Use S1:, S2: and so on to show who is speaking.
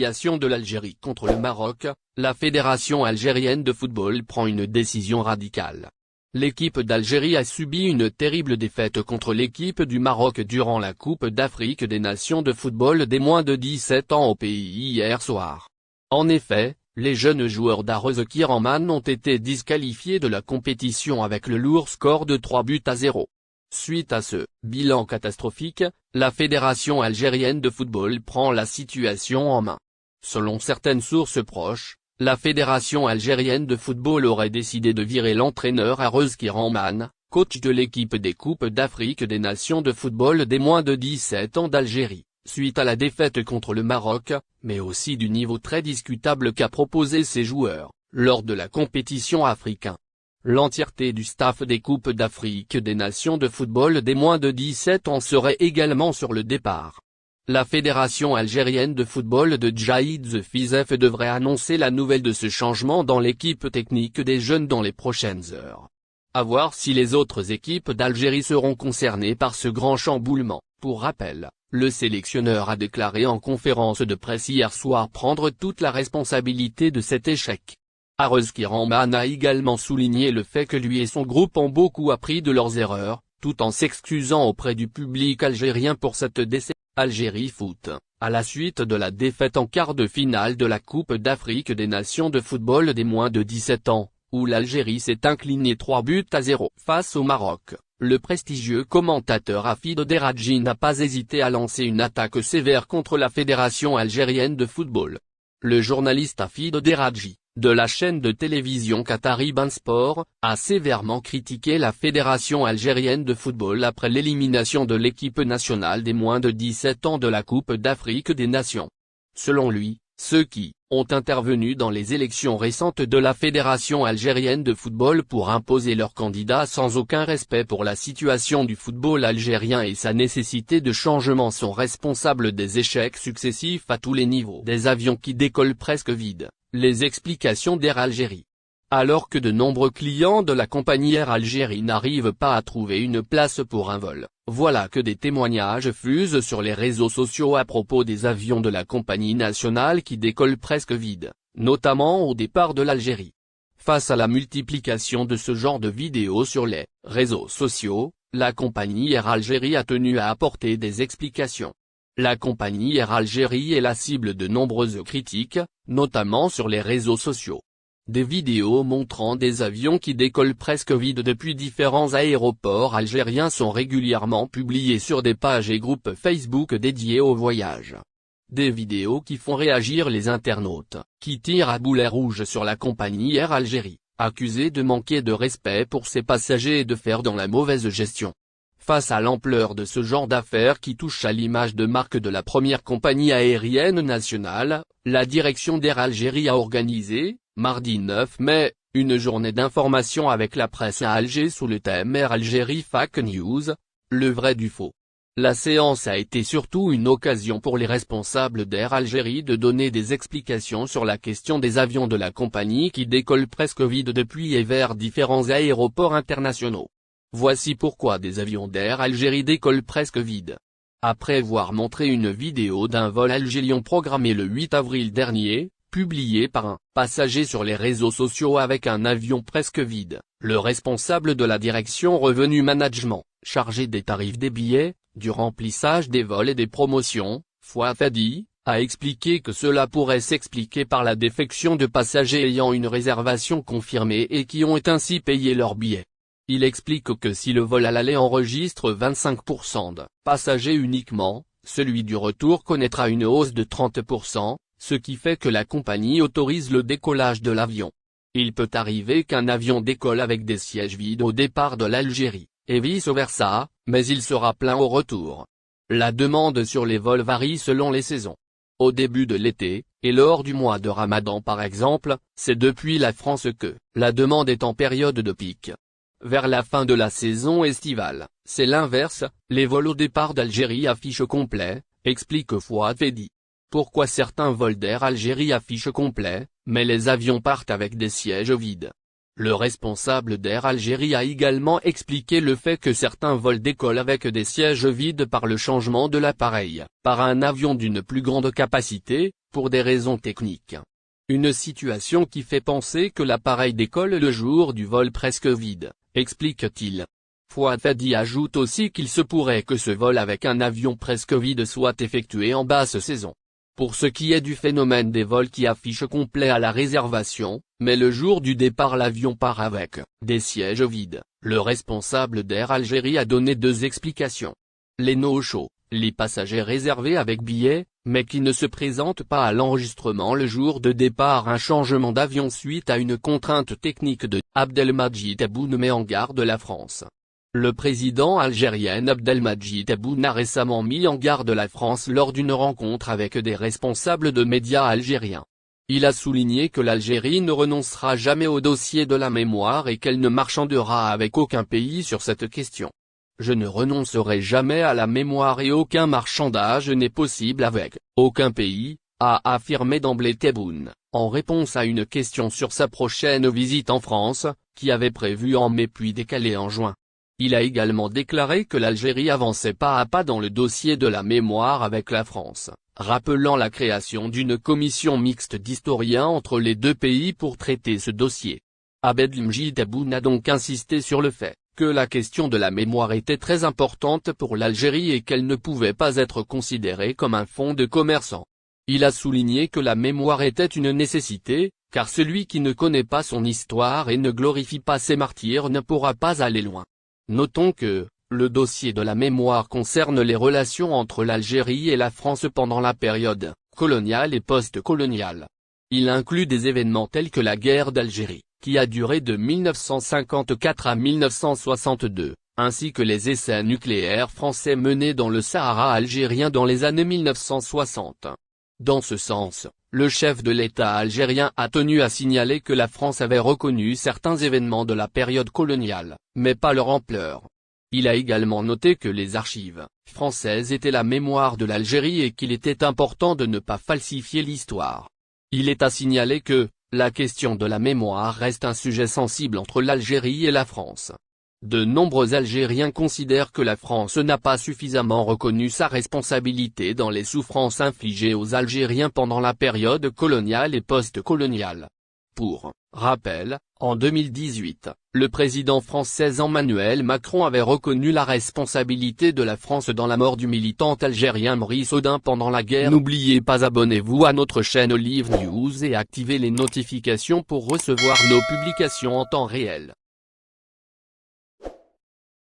S1: qualification de l'Algérie contre le Maroc, la Fédération algérienne de football prend une décision radicale. L'équipe d'Algérie a subi une terrible défaite contre l'équipe du Maroc durant la Coupe d'Afrique des Nations de football des moins de 17 ans au pays hier soir. En effet, les jeunes joueurs d'Arouz Kiramane ont été disqualifiés de la compétition avec le lourd score de 3-0. Suite à ce bilan catastrophique, la Fédération algérienne de football prend la situation en main. Selon certaines sources proches, la Fédération algérienne de football aurait décidé de virer l'entraîneur Arouz Kiramane, coach de l'équipe des Coupes d'Afrique des Nations de football des moins de 17 ans d'Algérie, suite à la défaite contre le Maroc, mais aussi du niveau très discutable qu'a proposé ses joueurs, lors de la compétition africaine. L'entièreté du staff des Coupes d'Afrique des Nations de football des moins de 17 ans serait également sur le départ. La Fédération algérienne de football de Djaïd Fizef devrait annoncer la nouvelle de ce changement dans l'équipe technique des jeunes dans les prochaines heures. À voir si les autres équipes d'Algérie seront concernées par ce grand chamboulement. Pour rappel, le sélectionneur a déclaré en conférence de presse hier soir prendre toute la responsabilité de cet échec. Arouz Kiramane a également souligné le fait que lui et son groupe ont beaucoup appris de leurs erreurs, tout en s'excusant auprès du public algérien pour cette déception. Algérie Foot, à la suite de la défaite en quart de finale de la Coupe d'Afrique des Nations de football des moins de 17 ans, où l'Algérie s'est inclinée 3-0 face au Maroc, le prestigieux commentateur Hafid Deradji n'a pas hésité à lancer une attaque sévère contre la Fédération algérienne de football. Le journaliste Hafid Deradji, de la chaîne de télévision qatari Bein Sport, a sévèrement critiqué la Fédération algérienne de football après l'élimination de l'équipe nationale des moins de 17 ans de la Coupe d'Afrique des Nations. Selon lui, ceux qui ont intervenu dans les élections récentes de la Fédération algérienne de football pour imposer leurs candidats sans aucun respect pour la situation du football algérien et sa nécessité de changement sont responsables des échecs successifs à tous les niveaux. Des avions qui décollent presque vides. Les explications d'Air Algérie. Alors que de nombreux clients de la compagnie Air Algérie n'arrivent pas à trouver une place pour un vol, voilà que des témoignages fusent sur les réseaux sociaux à propos des avions de la compagnie nationale qui décollent presque vides, notamment au départ de l'Algérie. Face à la multiplication de ce genre de vidéos sur les réseaux sociaux, la compagnie Air Algérie a tenu à apporter des explications. La compagnie Air Algérie est la cible de nombreuses critiques, notamment sur les réseaux sociaux. Des vidéos montrant des avions qui décollent presque vides depuis différents aéroports algériens sont régulièrement publiées sur des pages et groupes Facebook dédiés au voyage. Des vidéos qui font réagir les internautes, qui tirent à boulet rouge sur la compagnie Air Algérie, accusée de manquer de respect pour ses passagers et de faire dans la mauvaise gestion. Face à l'ampleur de ce genre d'affaires qui touche à l'image de marque de la première compagnie aérienne nationale, la direction d'Air Algérie a organisé, mardi 9 mai, une journée d'information avec la presse à Alger sous le thème Air Algérie Fake News, le vrai du faux. La séance a été surtout une occasion pour les responsables d'Air Algérie de donner des explications sur la question des avions de la compagnie qui décollent presque vides depuis et vers différents aéroports internationaux. Voici pourquoi des avions d'Air Algérie décollent presque vides. Après avoir montré une vidéo d'un vol Alger-Lyon programmé le 8 avril dernier, publié par un passager sur les réseaux sociaux avec un avion presque vide, le responsable de la direction Revenu Management, chargé des tarifs des billets, du remplissage des vols et des promotions, Fouad Fadi, a expliqué que cela pourrait s'expliquer par la défection de passagers ayant une réservation confirmée et qui ont ainsi payé leur billet. Il explique que si le vol à l'aller enregistre 25% de passagers uniquement, celui du retour connaîtra une hausse de 30%, ce qui fait que la compagnie autorise le décollage de l'avion. Il peut arriver qu'un avion décolle avec des sièges vides au départ de l'Algérie, et vice-versa, mais il sera plein au retour. La demande sur les vols varie selon les saisons. Au début de l'été, et lors du mois de Ramadan par exemple, c'est depuis la France que la demande est en période de pic. Vers la fin de la saison estivale, c'est l'inverse, les vols au départ d'Algérie affichent complet, explique Fouad Fadi. Pourquoi certains vols d'Air Algérie affichent complet, mais les avions partent avec des sièges vides? Le responsable d'Air Algérie a également expliqué le fait que certains vols décollent avec des sièges vides par le changement de l'appareil, par un avion d'une plus grande capacité, pour des raisons techniques. Une situation qui fait penser que l'appareil décolle le jour du vol presque vide, explique-t-il. Fouad Fadi ajoute aussi qu'il se pourrait que ce vol avec un avion presque vide soit effectué en basse saison. Pour ce qui est du phénomène des vols qui affichent complet à la réservation, mais le jour du départ l'avion part avec des sièges vides, le responsable d'Air Algérie a donné deux explications. Les no-show, les passagers réservés avec billets, mais qui ne se présentent pas à l'enregistrement le jour de départ. Un changement d'avion suite à une contrainte technique de Abdelmadjid Tebboune met en garde la France. Le président algérien Abdelmadjid Tebboune a récemment mis en garde la France lors d'une rencontre avec des responsables de médias algériens. Il a souligné que l'Algérie ne renoncera jamais au dossier de la mémoire et qu'elle ne marchandera avec aucun pays sur cette question. Je ne renoncerai jamais à la mémoire et aucun marchandage n'est possible avec aucun pays, a affirmé d'emblée Tebboune, en réponse à une question sur sa prochaine visite en France, qui avait prévu en mai puis décalée en juin. Il a également déclaré que l'Algérie avançait pas à pas dans le dossier de la mémoire avec la France, rappelant la création d'une commission mixte d'historiens entre les deux pays pour traiter ce dossier. Abdelmadjid Tebboune a donc insisté sur le fait que la question de la mémoire était très importante pour l'Algérie et qu'elle ne pouvait pas être considérée comme un fonds de commerçants. Il a souligné que la mémoire était une nécessité, car celui qui ne connaît pas son histoire et ne glorifie pas ses martyrs ne pourra pas aller loin. Notons que, le dossier de la mémoire concerne les relations entre l'Algérie et la France pendant la période coloniale et post-coloniale. Il inclut des événements tels que la guerre d'Algérie, qui a duré de 1954 à 1962, ainsi que les essais nucléaires français menés dans le Sahara algérien dans les années 1960. Dans ce sens, le chef de l'État algérien a tenu à signaler que la France avait reconnu certains événements de la période coloniale, mais pas leur ampleur. Il a également noté que les archives françaises étaient la mémoire de l'Algérie et qu'il était important de ne pas falsifier l'histoire. Il est à signaler que, la question de la mémoire reste un sujet sensible entre l'Algérie et la France. De nombreux Algériens considèrent que la France n'a pas suffisamment reconnu sa responsabilité dans les souffrances infligées aux Algériens pendant la période coloniale et post-coloniale. Pour rappel, en 2018, le président français Emmanuel Macron avait reconnu la responsabilité de la France dans la mort du militant algérien Maurice Audin pendant la guerre. N'oubliez pas abonnez-vous à notre chaîne Olive News et activez les notifications pour recevoir nos publications en temps réel.